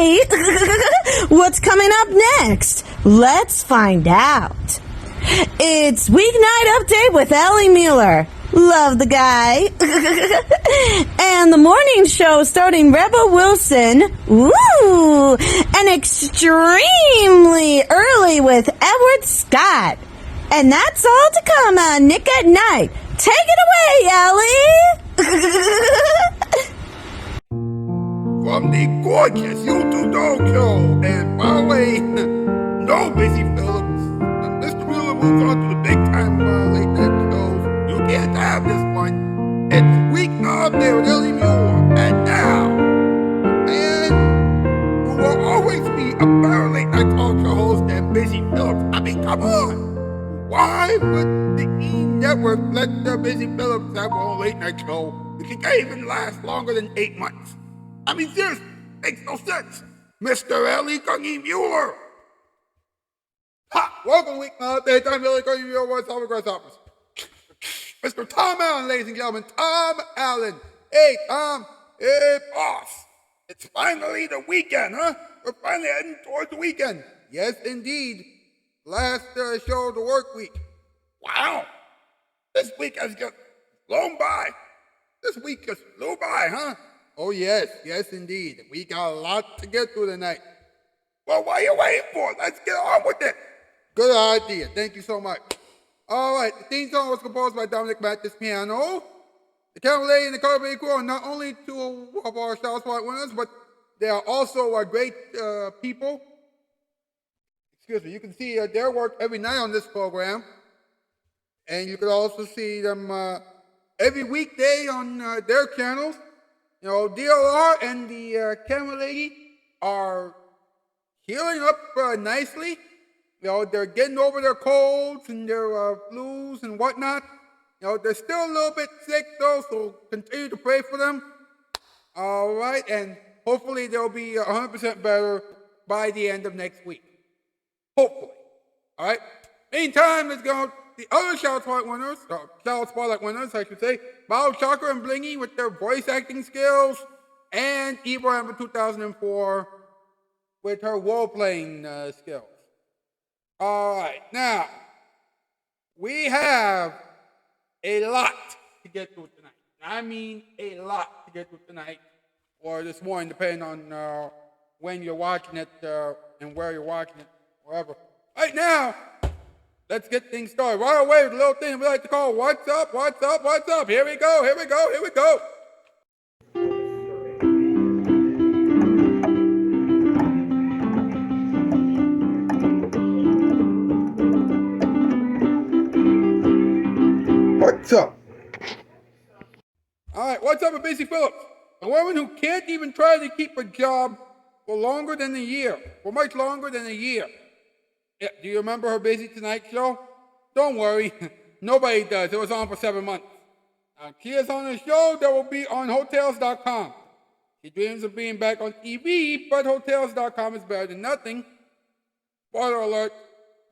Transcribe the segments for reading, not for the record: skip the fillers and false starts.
okay. What's coming up next? Let's find out. It's Weeknight Update with Ellie Muller. Love the guy. And the morning show starting Rebel Wilson. Woo! And extremely early with Edward Scott. And that's all to come on Nick at Night. Take it away, Ellie. From the gorgeous YouTube Dog Show. And by the way, no Busy Phillips. Mr. Muller moves on to the big time late night shows. You can't have this one. It's Weeknight Update with Ellie Muller. And now, man, who will always be a better late night talk show host than Busy Phillips. I mean, come on. Why would the E! Network let the Busy Phillips have a late night show that can't even last longer than 8 months? I mean, seriously, makes no sense. Mr. Ellie Muller. Ha! Welcome, Weeknight Update. I'm Ellie Muller, West Harvard Grasshoppers. Mr. Tom Allen, ladies and gentlemen. Tom Allen. Hey, Tom. Hey, boss. It's finally the weekend, huh? We're finally heading towards the weekend. Yes, indeed. Last show of the work week. Wow. This week has just flown by. This week just flew by, huh? Oh, yes. Yes, indeed. We got a lot to get through tonight. Well, what are you waiting for? Let's get on with it. Good idea. Thank you so much. All right. The theme song was composed by Dominic Mattis piano. The camera lady and the color baby crew are not only two of our Shoutout Spotlight winners, but they are also great people. Excuse me. You can see their work every night on this program. And you can also see them every weekday on their channels. You know, DLR and the camera lady are healing up nicely. You know, they're getting over their colds and their flus and whatnot. You know, they're still a little bit sick though, so continue to pray for them. All right, and hopefully they'll be 100% better by the end of next week. Hopefully. All right. Meantime, let's go. The other Shoutout Spotlight winners, I should say, Bob Shocker and Blingy with their voice acting skills, and Evil Amber 2004 with her role-playing skills. All right, now, we have a lot to get through tonight. I mean a lot to get through tonight, or this morning, depending on when you're watching it and where you're watching it, wherever. Right now, let's get things started. Right away with a little thing we like to call What's Up, What's Up, What's Up. Here we go, here we go, here we go. What's up? All right, what's up with Busy Phillips? A woman who can't even try to keep a job for longer than a year, for much longer than a year. Yeah, do you remember her Busy Tonight show? Don't worry, nobody does. It was on for 7 months. She is on a show that will be on Hotels.com. She dreams of being back on TV, but Hotels.com is better than nothing. Spoiler alert,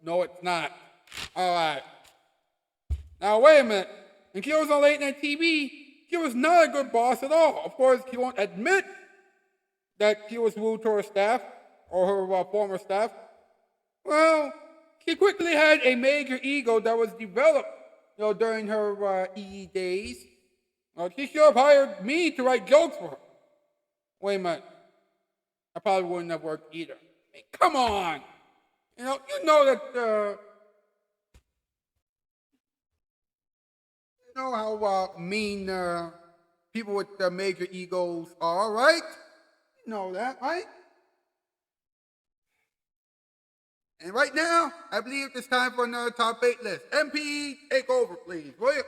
no it's not. All right. Now wait a minute. When she was on late night TV, she was not a good boss at all. Of course, she won't admit that she was rude to her staff, or her former staff. Well, she quickly had a major ego that was developed, during her EE days. She should have hired me to write jokes for her. Wait a minute. I probably wouldn't have worked either. I mean, come on. You know that, you know how mean people with major egos are, right? You know that, right? And right now, I believe it's time for another top 8 list. MP, take over, please, will you?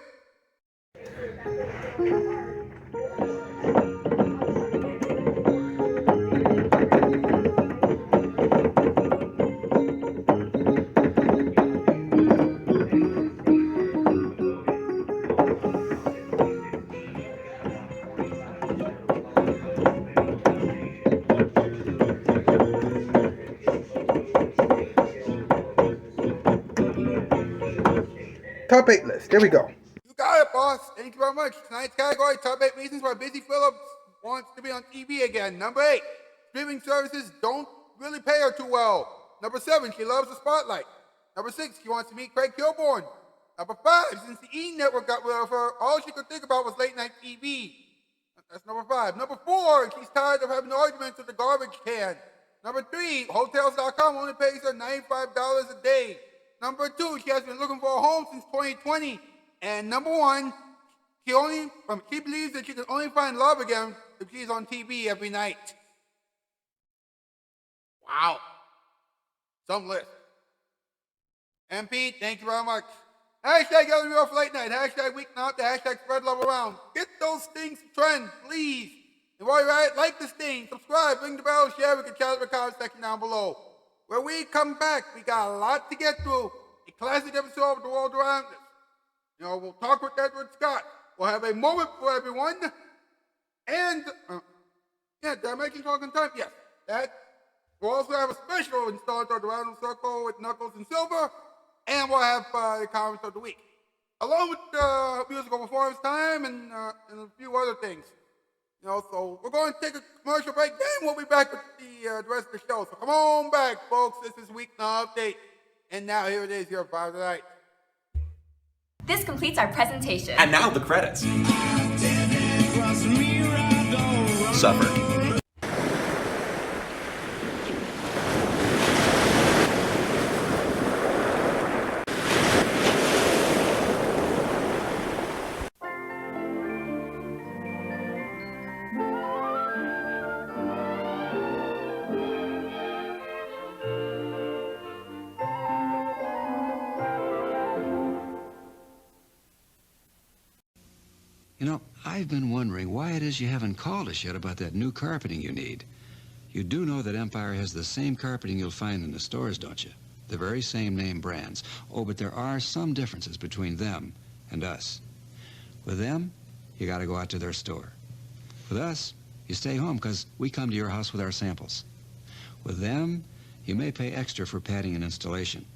Top 8 list. There we go. You got it, boss. Thank you very much. Tonight's category, top 8 reasons why Busy Phillips wants to be on TV again. Number 8, streaming services don't really pay her too well. Number 7, she loves the spotlight. Number 6, she wants to meet Craig Kilborn. Number 5, since the E! Network got rid of her, all she could think about was late night TV. That's number 5. Number 4, she's tired of having arguments with the garbage can. Number 3, Hotels.com only pays her $95 a day. Number 2, she has been looking for a home since 2020. And number 1, she believes that she can only find love again if she's on TV every night. Wow. Some list. MP, thank you very much. Hashtag Ellie Muller for late night. Hashtag Weeknight. The hashtag spread love around. Get those things to trend, please. And while you're at it, like this thing, subscribe, ring the bell, share. We can chat in the comment section down below. When we come back, we got a lot to get through. A classic episode of The World Around Us. We'll talk with Edward Scott. We'll have a moment for everyone. And, did I mention talking time? Yes. That. We'll also have a special installment of the Random Circle with Knuckles and Silver. And we'll have the comments of the week. Along with musical performance time and a few other things. So we're going to take a commercial break. Then we'll be back with the rest of the show. So come on back, folks. This is Weeknight Update. And now here it is, your Friday night. This completes our presentation. And now the credits. Suffer. I've been wondering why it is you haven't called us yet about that new carpeting you need. You do know that Empire has the same carpeting you'll find in the stores, don't you? The very same name brands. Oh, but there are some differences between them and us. With them, you got to go out to their store. With us, you stay home because we come to your house with our samples. With them, you may pay extra for padding and installation.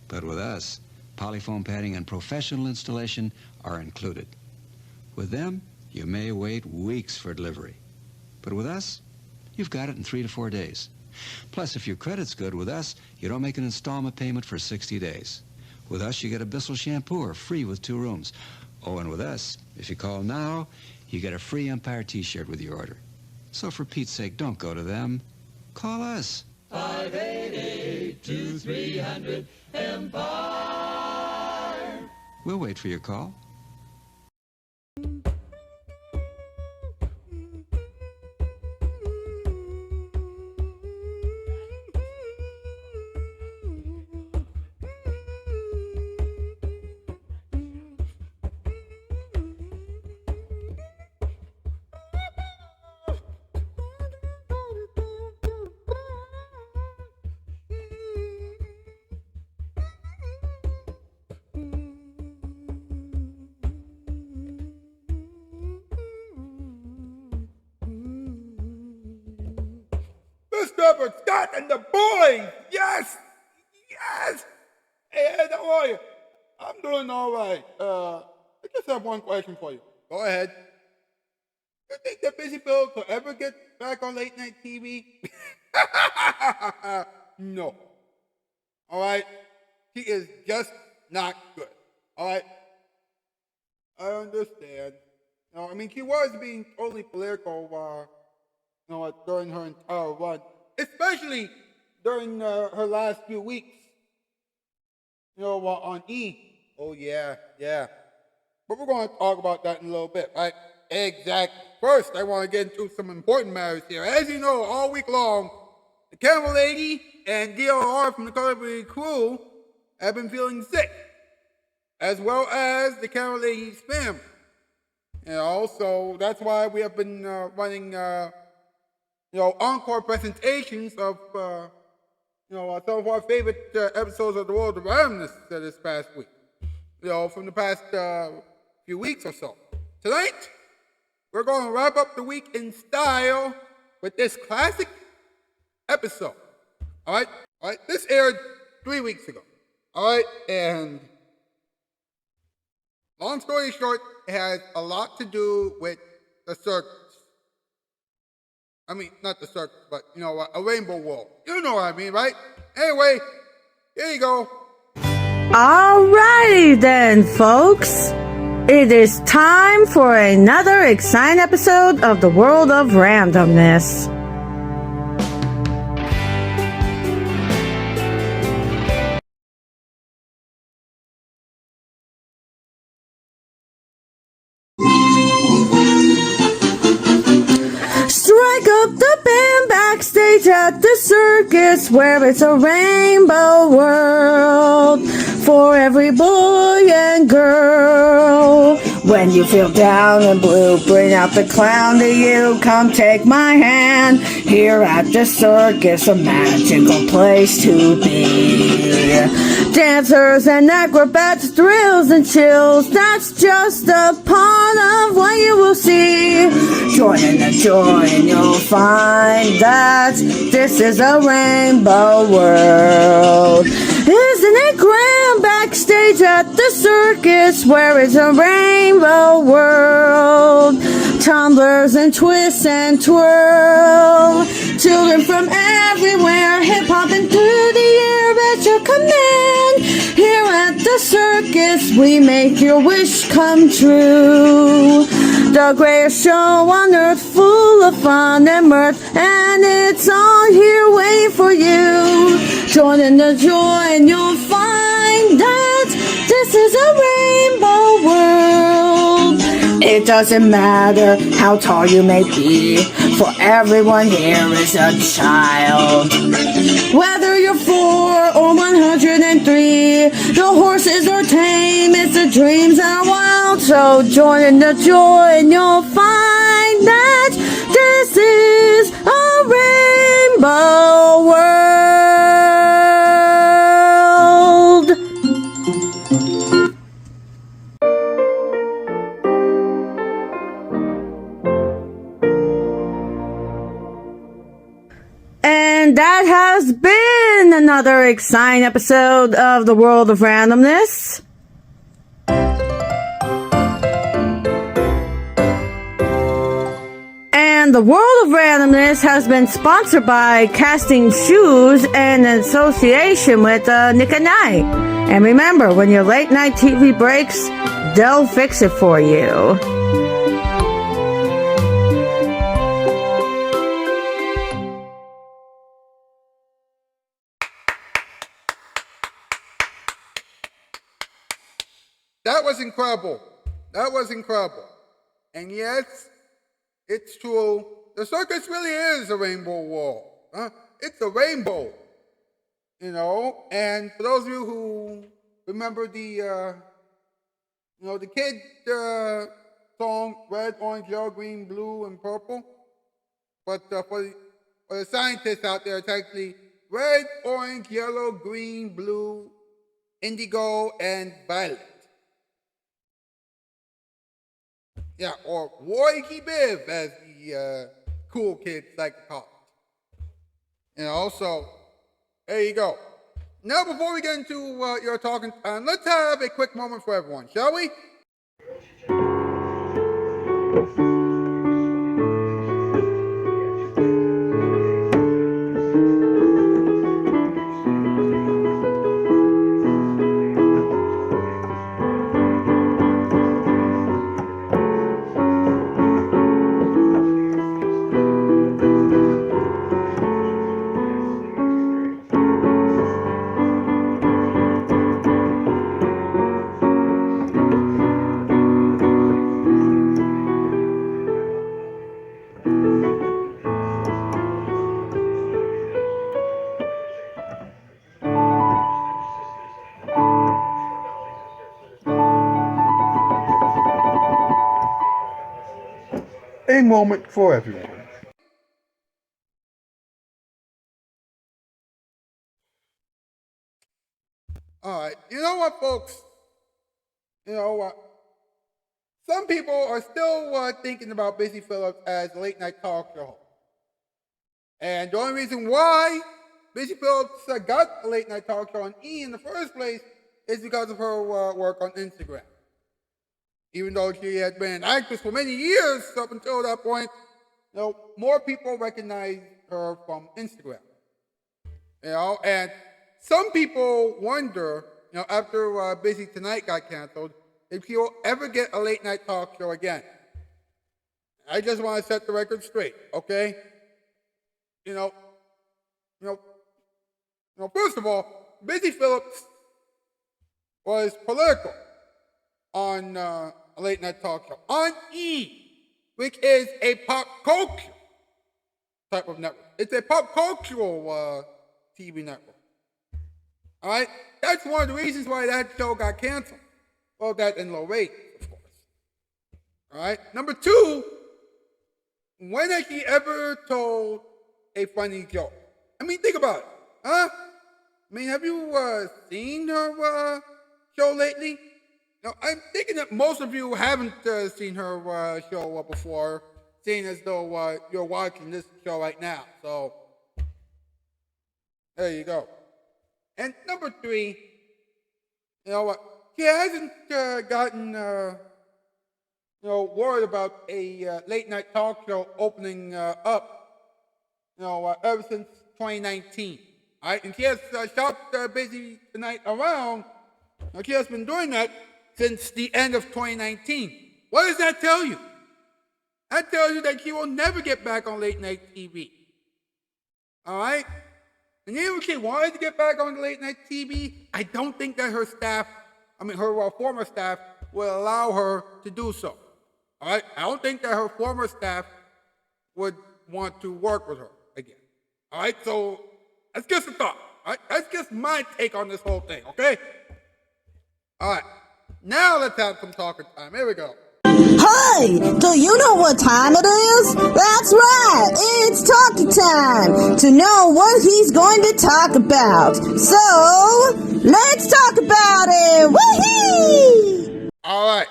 But with us, polyfoam padding and professional installation are included. With them, you may wait weeks for delivery. But with us, you've got it in 3 to 4 days. Plus, if your credit's good with us, you don't make an installment payment for 60 days. With us, you get a Bissell shampooer free with 2 rooms. Oh, and with us, if you call now, you get a free Empire t-shirt with your order. So for Pete's sake, don't go to them. Call us. 588-2300 Empire. We'll wait for your call. Edward Scott and the boys! Yes! Yes! Hey, how are you? I'm doing all right. I just have one question for you. Go ahead. You think that Busy Bill will ever get back on late night TV? No. All right? He is just not good. All right? I understand. She was being totally political, during her entire run, especially during her last few weeks, on E! Oh, yeah. But we're going to talk about that in a little bit, right? Exactly. First, I want to get into some important matters here. As you know, all week long, the Camera Lady and DLR from the Celebrity Crew have been feeling sick, as well as the Camera Lady's family. So that's why we have been running, encore presentations of, some of our favorite episodes of The World Around Us this past week. From the past few weeks or so. Tonight, we're going to wrap up the week in style with this classic episode. All right? This aired 3 weeks ago. All right? And long story short, it has a lot to do with the circus. I mean, not the circus, but, a rainbow world. You know what I mean, right? Anyway, here you go. Alrighty then, folks. It is time for another exciting episode of the World of Randomness. Strike up the band backstage at the circus where it's a rainbow world for every boy and girl. When you feel down and blue, bring out the clown to you. Come take my hand here at the circus, a magical place to be. Dancers and acrobats, thrills and chills, that's just a part of what you will see. Join in the joy and you'll find that this is a rainbow world. Isn't it grand backstage at the circus where it's a rainbow world? Tumblers and twists and twirl, children from everywhere hip-hopping through the air at your command. Here at the circus we make your wish come true. The greatest show on earth, full of fun and mirth, and it's all here waiting for you. Join in the joy and you'll find that this is a rainbow world. It doesn't matter how tall you may be, for everyone here is a child. Whether you're 4 or 103, the horses are tame, it's the dreams that are wild. So join in the joy and you'll find that this is a rainbow world. And that has been another exciting episode of the World of Randomness. And the World of Randomness has been sponsored by Casting Shoes and in association with Nick and Night. And remember, when your late night TV breaks, they'll fix it for you. That was incredible. That was incredible. And yes, it's true. The circus really is a rainbow wall. It's a rainbow. And for those of you who remember the kid song, red, orange, yellow, green, blue, and purple. But for the scientists out there, it's actually red, orange, yellow, green, blue, indigo, and violet. Yeah, or Roy-Key Biv, as the cool kids like to call it. So there you go. Now, before we get into your talking time, let's have a quick moment for everyone, shall we? A moment for everyone. All right, you know what, folks? You know what? Some people are still thinking about Busy Phillips as a late night talk show. And the only reason why Busy Phillips got a late night talk show on E in the first place is because of her work on Instagram. Even though she had been an actress for many years up until that point, more people recognize her from Instagram. And some people wonder, after Busy Tonight got canceled, if she'll ever get a late night talk show again. I just want to set the record straight, okay? First of all, Busy Phillips was political on a late night talk show on E, which is a pop culture type of network. It's a pop cultural TV network. All right, that's one of the reasons why that show got canceled. Well, that and low rate, of course. All right. Number two, when has she ever told a funny joke? I mean, think about it, huh? I mean, have you seen her show lately? Now, I'm thinking that most of you haven't seen her show before, seeing as though you're watching this show right now. So, there you go. And number three, she hasn't gotten, word about a late night talk show opening up, ever since 2019. All right, and she has shopped Busy Tonight around. Now, she has been doing that since the end of 2019. What does that tell you? That tells you that she will never get back on late night TV. All right? And even if she wanted to get back on late night TV, I don't think that her former staff will allow her to do so. All right? I don't think that her former staff would want to work with her again. All right? So that's just a thought. All right? That's just my take on this whole thing, okay? All right. Now let's have some talking time. Here we go. Hey, do you know what time it is? That's right, it's talking time to know what he's going to talk about. So, let's talk about it. Woohoo! All right.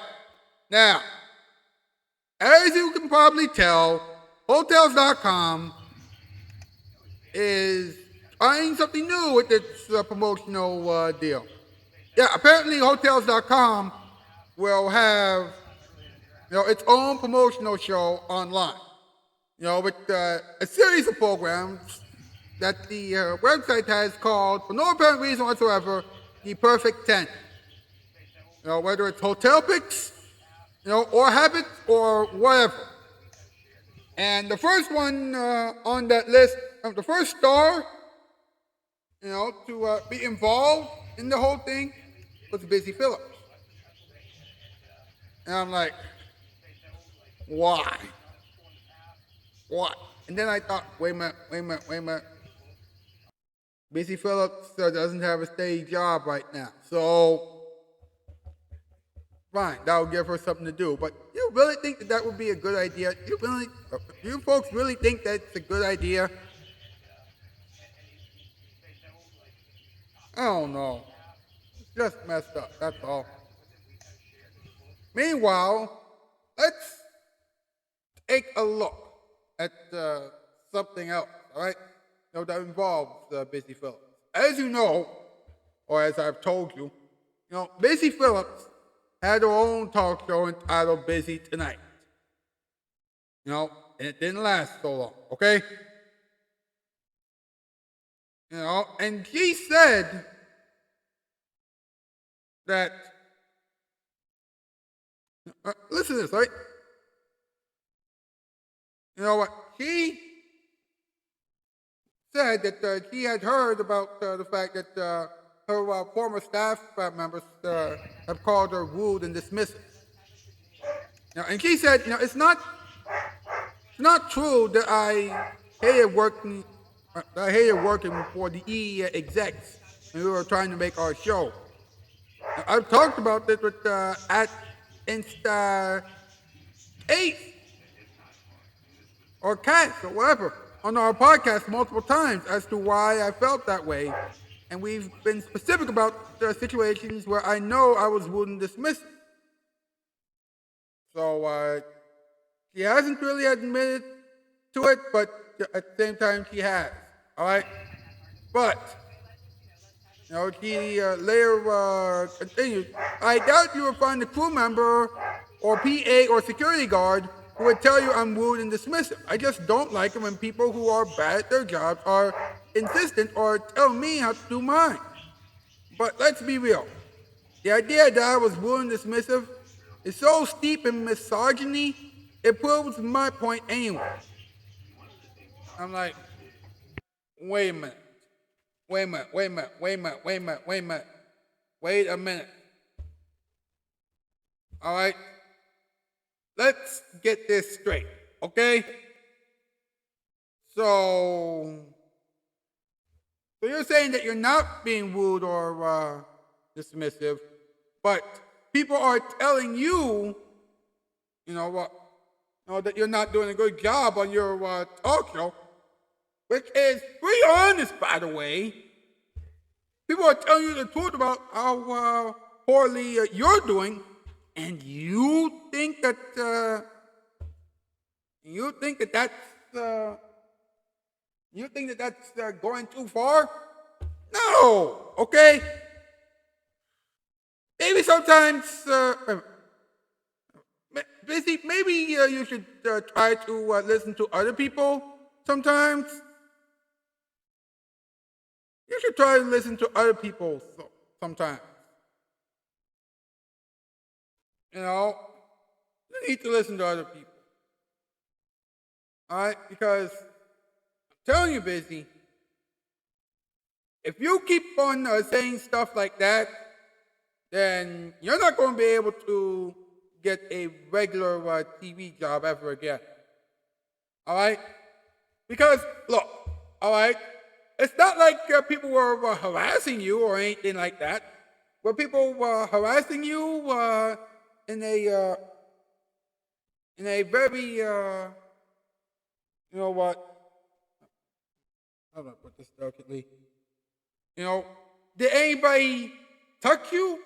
Now, as you can probably tell, Hotels.com is trying something new with its promotional deal. Yeah, apparently Hotels.com will have its own promotional show online, with a series of programs that the website has called, for no apparent reason whatsoever, the Perfect 10. Whether it's hotel picks, or habits, or whatever. And the first one on that list, the first star, to be involved in the whole thing was Busy Phillips. And I'm like, why? What? And then I thought, wait a minute. Busy Phillips doesn't have a steady job right now. So, fine, that will give her something to do. But you really think that would be a good idea? You folks really think that's a good idea? I don't know. It's just messed up, that's all. Meanwhile, let's take a look at something else, all right? That involves Busy Phillips. As you know, or as I've told you, Busy Phillips had her own talk show entitled Busy Tonight. And it didn't last so long, okay? And she said that, listen to this, right? What? She said that she had heard about the fact that her former staff members have called her rude and dismissive. And she said, it's not true that I hated working for the E execs when we were trying to make our show. I've talked about this with at Insta 8 or Cats or whatever on our podcast multiple times as to why I felt that way. And we've been specific about the situations where I know I was rude and dismissive. So she hasn't really admitted to it, but at the same time she has. All right? But, she later continued, I doubt you will find a crew member or PA or security guard who would tell you I'm rude and dismissive. I just don't like it when people who are bad at their jobs are insistent or tell me how to do mine. But let's be real. The idea that I was rude and dismissive is so steep in misogyny, it proves my point anyway. I'm like, wait a minute. Wait a minute. All right? Let's get this straight, okay? So you're saying that you're not being rude or dismissive, but people are telling you, that you're not doing a good job on your talk show, which is pretty honest, by the way. People are telling you the truth about how poorly you're doing, and you think that that's going too far? No, okay. Maybe sometimes, maybe you should try to listen to other people sometimes. You should try to listen to other people sometimes. You need to listen to other people. All right? Because I'm telling you, Busy, if you keep on saying stuff like that, then you're not going to be able to get a regular TV job ever again. All right? Because, look, all right, it's not like people were harassing you or anything like that. Were people harassing you in a very, how do I put this delicately? Did anybody touch you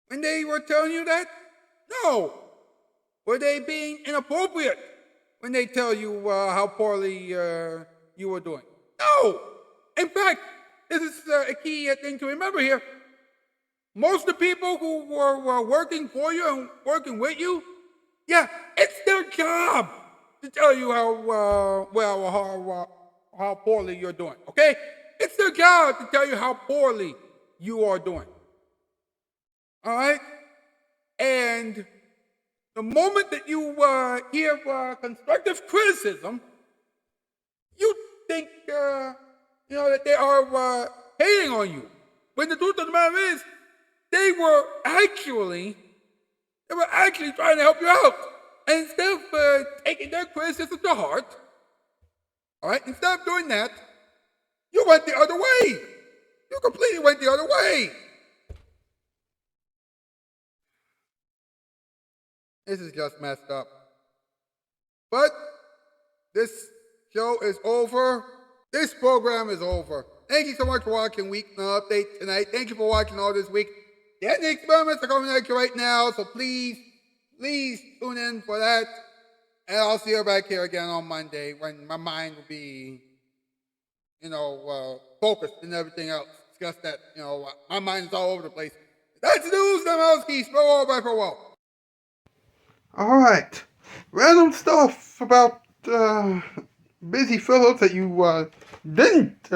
when they were telling you that? No. Were they being inappropriate when they tell you how poorly you were doing? No. In fact, this is a key thing to remember here. Most of the people who were working for you and working with you, yeah, it's their job to tell you how poorly you're doing, okay? It's their job to tell you how poorly you are doing. All right? And the moment that you hear constructive criticism, you think, that they are hating on you. When the truth of the matter is, they were actually trying to help you out. And instead of taking their criticism to heart, all right, instead of doing that, you went the other way. You completely went the other way. This is just messed up. But this show is over. This program is over. Thank you so much for watching Weeknight Update tonight. Thank you for watching all this week. The ending experiments are coming at you right now, so please tune in for that. And I'll see you back here again on Monday when my mind will be, focused and everything else. It's just that, my mind is all over the place. That's the news, the mouse keys. Farewell, bye, farewell. All right. Random stuff about Busy Phillips that you didn't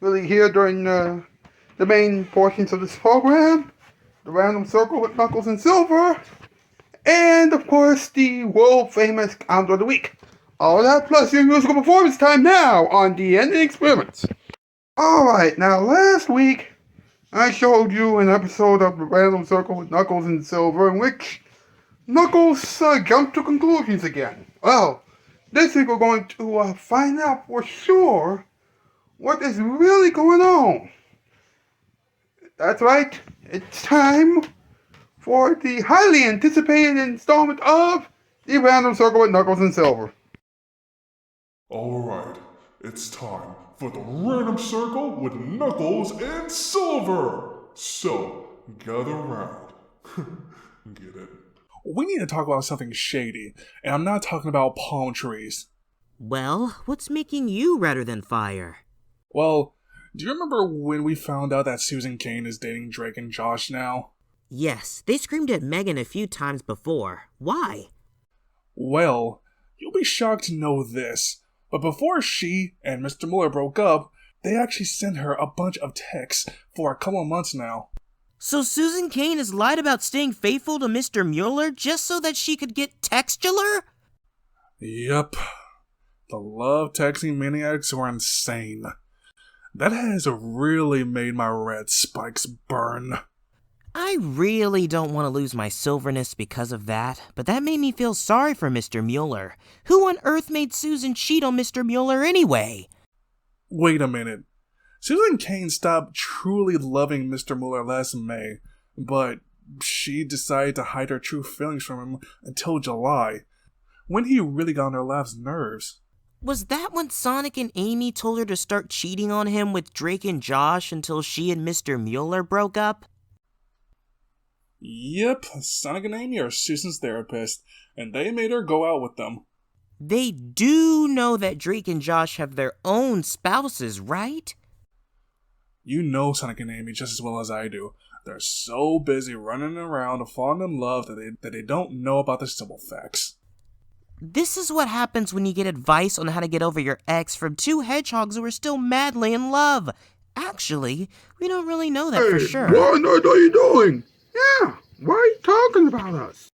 really hear during the main portions of this program. The Random Circle with Knuckles and Silver. And, of course, the world-famous Counter of the Week. All that plus your musical performance time now on The Ending Experiments. Alright, now last week I showed you an episode of The Random Circle with Knuckles and Silver in which Knuckles jumped to conclusions again. Well, this week we're going to find out for sure what is really going on. That's right, it's time for the highly anticipated installment of The Random Circle with Knuckles and Silver. Alright, it's time for the Random Circle with Knuckles and Silver! So, gather round. Get it? We need to talk about something shady, and I'm not talking about palm trees. Well, what's making you redder than fire? Well, do you remember when we found out that Susan Kane is dating Drake and Josh now? Yes, they screamed at Megan a few times before. Why? Well, you'll be shocked to know this, but before she and Mr. Muller broke up, they actually sent her a bunch of texts for a couple of months now. So Susan Kane has lied about staying faithful to Mr. Muller just so that she could get textular? Yep. The love texting maniacs are insane. That has really made my red spikes burn. I really don't want to lose my silverness because of that, but that made me feel sorry for Mr. Muller. Who on earth made Susan cheat on Mr. Muller anyway? Wait a minute. Susan Kane stopped truly loving Mr. Muller last May, but she decided to hide her true feelings from him until July, when he really got on her last nerves. Was that when Sonic and Amy told her to start cheating on him with Drake and Josh until she and Mr. Muller broke up? Yep, Sonic and Amy are Susan's therapist, and they made her go out with them. They do know that Drake and Josh have their own spouses, right? You know Sonic and Amy just as well as I do. They're so busy running around falling in love that they don't know about the simple facts. This is what happens when you get advice on how to get over your ex from two hedgehogs who are still madly in love. Actually, we don't really know that for sure. What on earth are you doing? Yeah, why are you talking about us?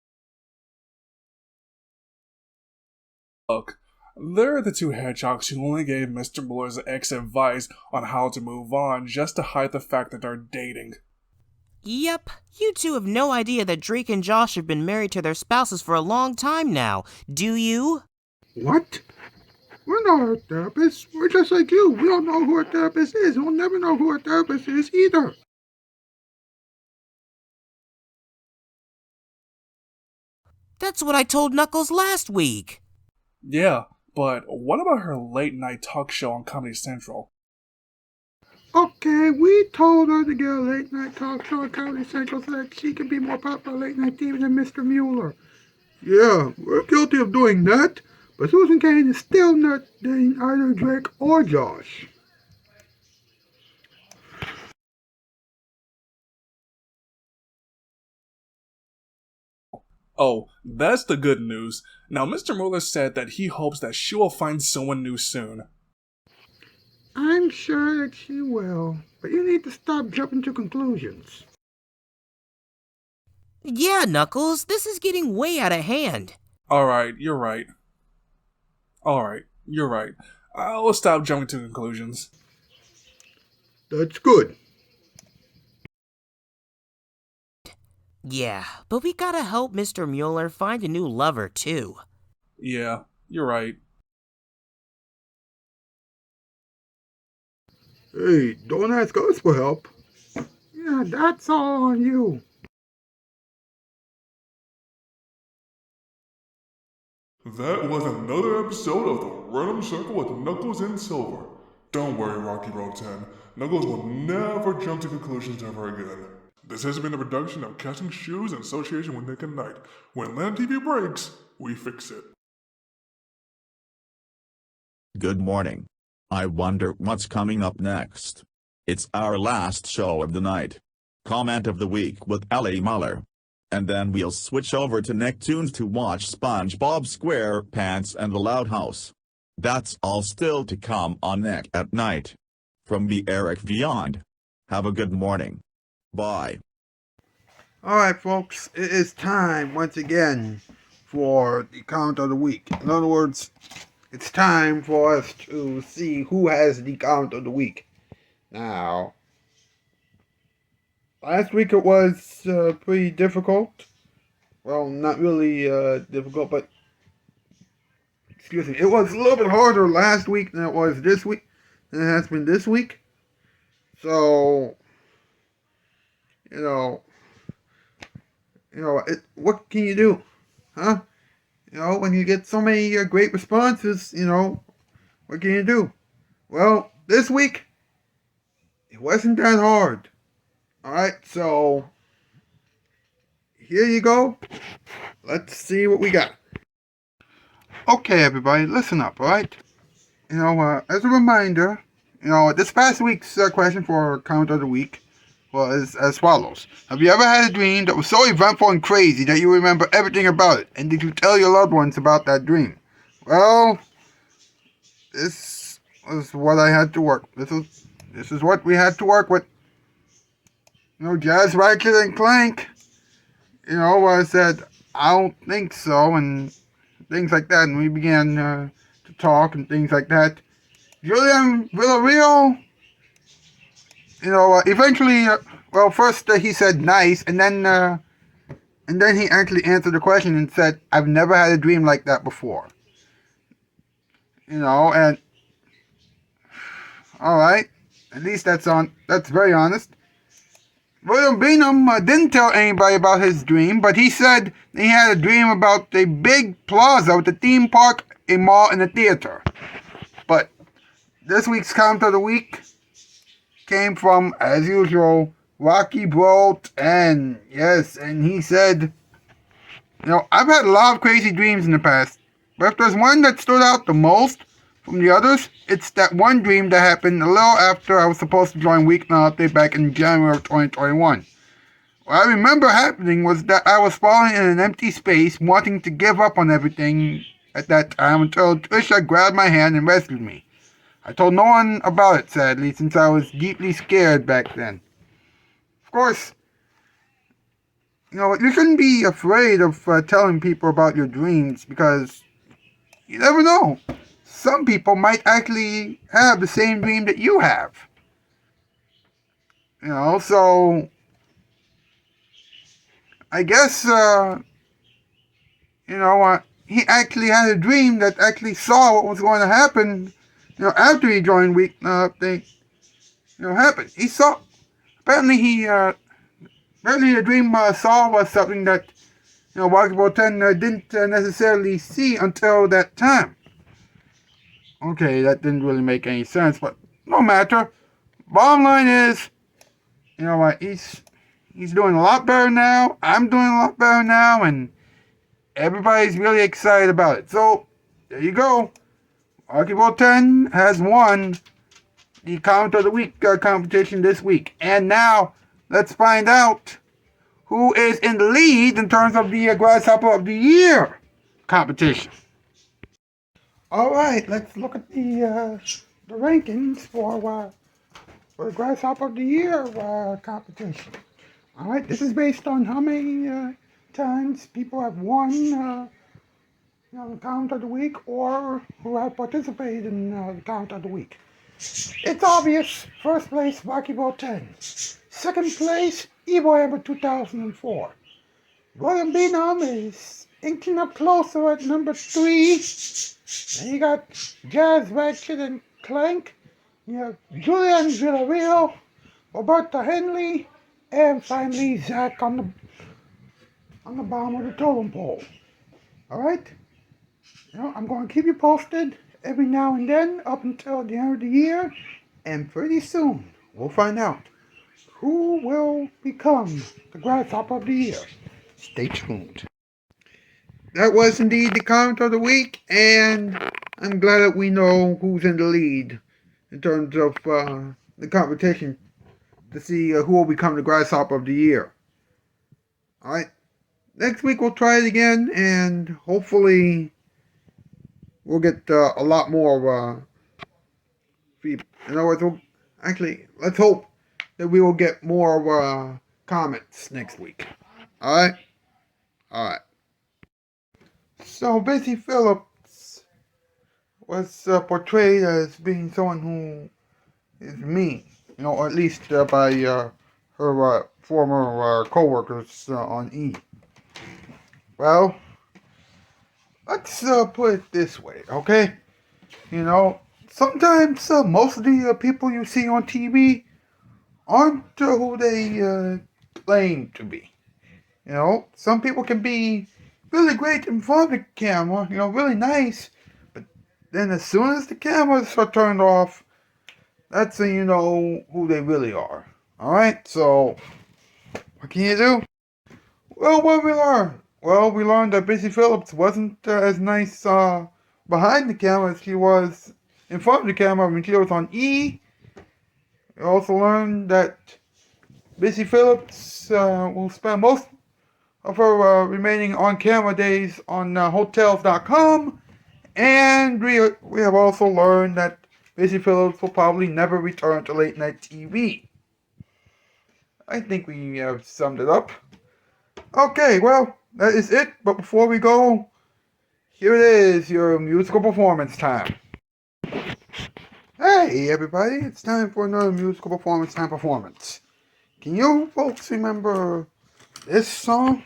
Look, they're the two hedgehogs who only gave Mr. Muller's ex advice on how to move on just to hide the fact that they're dating. Yep, you two have no idea that Drake and Josh have been married to their spouses for a long time now, do you? What? We're not our therapist. We're just like you. We don't know who our therapist is. We'll never know who our therapist is either. That's what I told Knuckles last week. Yeah, but what about her late night talk show on Comedy Central? Okay, we told her to get a late night talk show on Comedy Central so that she can be more popular late night TV than Mr. Muller. Yeah, we're guilty of doing that, but Susan Kane is still not dating either Drake or Josh. Oh, that's the good news. Now, Mr. Muller said that he hopes that she will find someone new soon. I'm sure that she will, but you need to stop jumping to conclusions. Yeah, Knuckles, this is getting way out of hand. Alright, you're right. Alright, you're right. I'll stop jumping to conclusions. That's good. Yeah, but we gotta help Mr. Muller find a new lover, too. Yeah, you're right. Hey, don't ask us for help. Yeah, that's all on you. That was another episode of the Random Circle with Knuckles and Silver. Don't worry, Rocky Road 10. Knuckles will never jump to conclusions ever again. This has been a production of Casting Shoes in association with Nick and Knight. When Land TV breaks, we fix it. Good morning. I wonder what's coming up next. It's our last show of the night. Comment of the week with Ellie Muller. And then we'll switch over to Nicktoons to watch SpongeBob SquarePants and The Loud House. That's all still to come on Nick at Night. From me, Eric Beyond. Have a good morning. Bye. Alright, folks, it is time once again for the count of the week. In other words, it's time for us to see who has the count of the week. Now, last week it was pretty difficult. Well, not really difficult, but excuse me, it was a little bit harder last week than it was this week, than it has been this week. So, what can you do? Huh? When you get so many great responses, what can you do? Well, this week, it wasn't that hard. Alright, so, here you go. Let's see what we got. Okay, everybody, listen up, alright? As a reminder, this past week's question for count of the week, well, as follows. Have you ever had a dream that was so eventful and crazy that you remember everything about it? And did you tell your loved ones about that dream? Well, this was what I had to work. This is what we had to work with. Jazz, Ratchet, and Clank. I said, I don't think so, and things like that. And we began to talk and things like that. Julian Villarreal, eventually, first he said nice, and then he actually answered the question and said, I've never had a dream like that before. And all right, at least that's very honest. William Beanham didn't tell anybody about his dream, but he said he had a dream about a big plaza with a theme park, a mall, and a theater. But this week's comment of the week came from, as usual, Rocky Bro 10. Yes, and he said, I've had a lot of crazy dreams in the past, but if there's one that stood out the most from the others, it's that one dream that happened a little after I was supposed to join Weeknight Update back in January of 2021. What I remember happening was that I was falling in an empty space, wanting to give up on everything at that time until Trisha grabbed my hand and rescued me. I told no one about it, sadly, since I was deeply scared back then. Of course, you shouldn't be afraid of telling people about your dreams, because you never know. Some people might actually have the same dream that you have. So I guess, he actually had a dream that actually saw what was going to happen, after he joined Weeknight Update, happened. He saw, apparently the dream saw was something that, Walkable 10 didn't necessarily see until that time. Okay, that didn't really make any sense, but no matter. Bottom line is, he's doing a lot better now. I'm doing a lot better now, and everybody's really excited about it. So, there you go. Walkable 10 has won the Comment of the Week competition this week. And now, let's find out who is in the lead in terms of the Grasshopper of the Year competition. All right, let's look at the rankings for the Grasshopper of the Year competition. All right, this is based on how many times people have won the Comment of the Week, or who have participated in the Comment of the Week. It's obvious. First place, Rocky Bro 10. Second place, Evo Amber 2004. William Beanham is inching up closer at number 3. Then you got Jazz, Ratchet, and Clank. You have Julian Villarreal, Roberta Henley, and finally Zach on the bottom of the totem pole. Alright? I'm going to keep you posted every now and then up until the end of the year. And pretty soon, we'll find out who will become the Grasshopper of the Year. Stay tuned. That was indeed the Comment of the Week, and I'm glad that we know who's in the lead in terms of the competition to see who will become the Grasshopper of the Year. Alright, next week we'll try it again, and hopefully we'll get a lot more feedback. In other words, let's hope that we will get more comments next week. Alright? Alright. So, Busy Phillips was portrayed as being someone who is mean, or at least by her former co-workers on E! Well, let's put it this way, okay? Sometimes most of the people you see on TV aren't who they claim to be. Some people can be really great in front of the camera, really nice, but then as soon as the cameras are turned off, that's when you know who they really are. Alright, so what can you do? Well, what we learned? Well, we learned that Busy Phillips wasn't as nice behind the camera as she was in front of the camera when she was on E! We also learned that Busy Phillips will spend most of her remaining on-camera days on Hotels.com, and we have also learned that Busy Phillips will probably never return to late night TV. I think we have summed it up. Okay, well, that is it. But before we go, here it is, your musical performance time. Hey, everybody, it's time for another musical performance. Can you folks remember this song?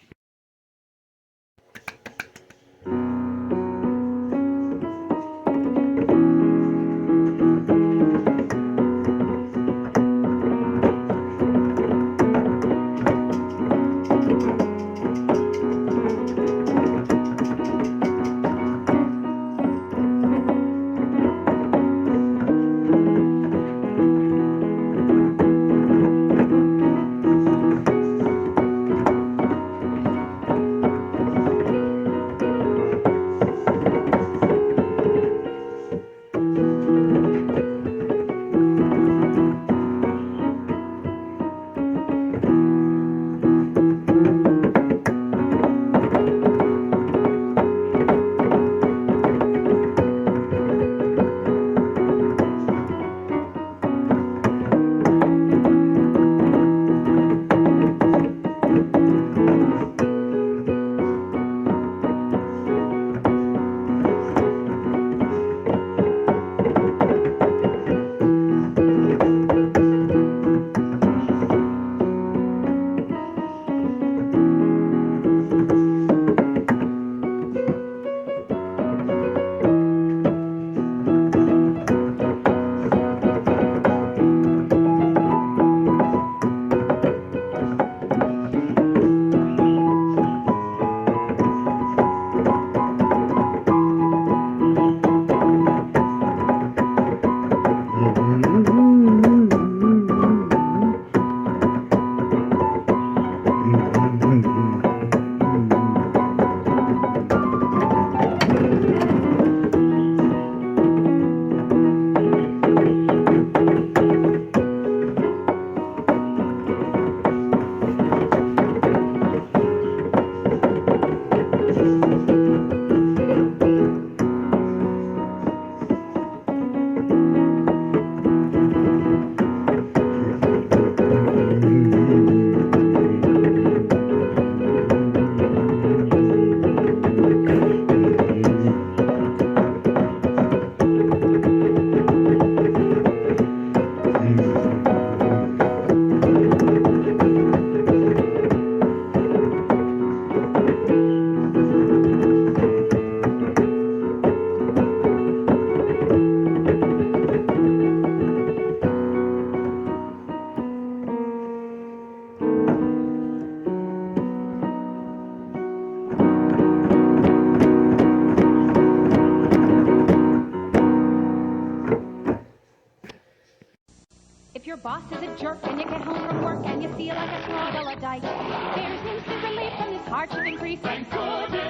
If your boss is a jerk and you get home from work and you feel like a troglodyte, there's instant relief from this hardship increase and good